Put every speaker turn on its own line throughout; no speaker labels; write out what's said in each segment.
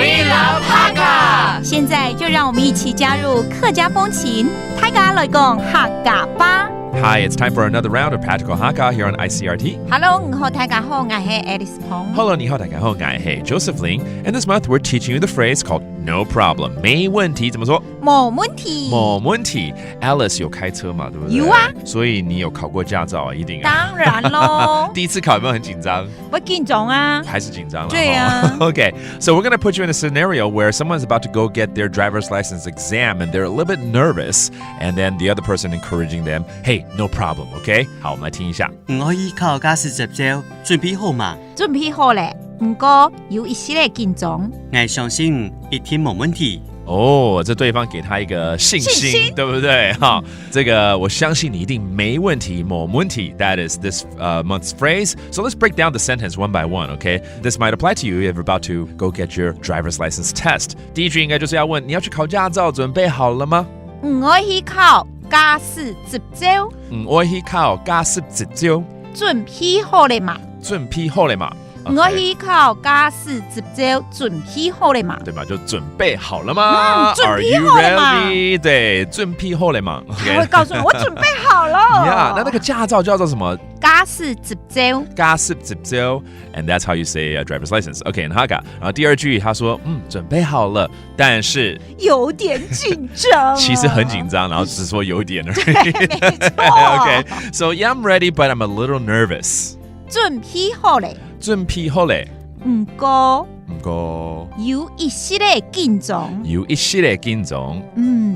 We love Hakka。
现在就让我们一起加入客家风情，大家来讲客家吧。
Hi, it's time for another round of Practical Hakka here on ICRT.
Hello， 你好，大家好，我是 Alice Pong。Hello,
你好，大家好，我是 Joseph Ling. And this month we're teaching you the phrase called no problem. 没问题怎么说？
没问题。
没问题。Alice 有开车嘛，对不对？
有啊。
所以你有考过驾照啊，一定啊。
当然咯。
第一次考有没有很紧张？
不紧张啊。
还是紧张了。
对啊。
Okay, so we're going to put you in a scenario where someone's about to go get their driver's license exam and they're a little bit nervous, and then the other person encouraging them, hey, no problem, okay? 好，我们来听一下。
我可以考驾驶執照，準備好嘛？
準備好咧，不過有一些嘅緊張。
我相信一定冇問題。
哦，这对方给他一个信心，对不对？哈，这个我相信你一定没问题，没问题。That is this month's phrase. So let's break down the sentence one by one, okay? This might apply to you if you're about to go get your driver's license test. 第一句应该就是要问你要去考驾照，准备好了吗？
我去考駕駛執照。
我去考駕駛執照。
準備好了嘛？
準備好了嘛？
我去考駕駛執照，準備好了嘛？
对吧？就準備好了嗎？
準備好了嘛？
Are you ready？ 對，準備好了嘛？
他會告訴我準備好了。
Yeah， 那個駕照叫做什麼？
駕駛執照。
駕駛執照 ，and that's how you say driver's license. Okay， in Hakka。然後第二句他說，準備好了，但是
有點緊張。
其實很緊張，然後只說有點而已。
對，沒錯。
Okay， so yeah, I'm ready, but I'm a little nervous.
準備好了。
準備好了。
不過有一些嘅緊張。
有一些嘅緊張。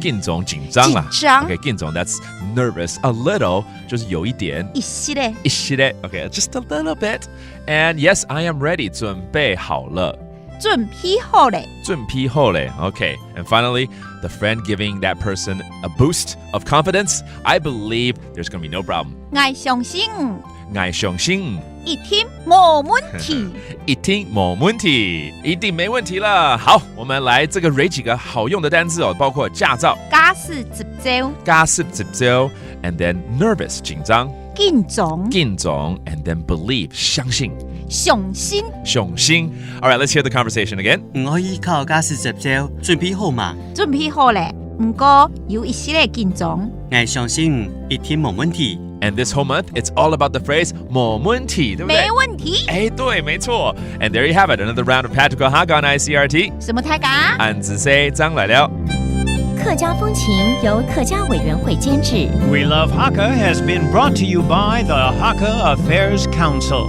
緊張緊張啦。
緊張。
Okay， 緊張 that's nervous. A little 就是有一點。
一些嘅。
一些嘅。Okay, just a little bit. And yes, I am ready. 準備好了。
準備好了。
準備好了。Okay, and finally, the friend giving that person a boost of confidence. I believe there's going to be no problem.
我相信。
我相信。
一定沒問題。
一定沒問題，一定沒問題了。好，我們來這個 rate 幾個好用的單字哦，包括駕照、
駕駛執照、
駕駛執照 and then nervous 緊張、
緊張、
緊張 and then believe 相信、
相信、
相信。All right, let's hear the conversation again.
我可以考駕駛執照，準備好嘛？
準備好了，不過有一些嘅緊張。
我相信一定冇問題。
And this whole month, it's all about the phrase 沒問題，對不對？
沒問題。
哎，對，沒錯。And there you have it, another round of Practical Hakka on ICRT.
什麼大家？
俺子 say 張來了。
客家風情由客家委員會監製。
We Love Hakka has been brought to you by the Hakka Affairs Council.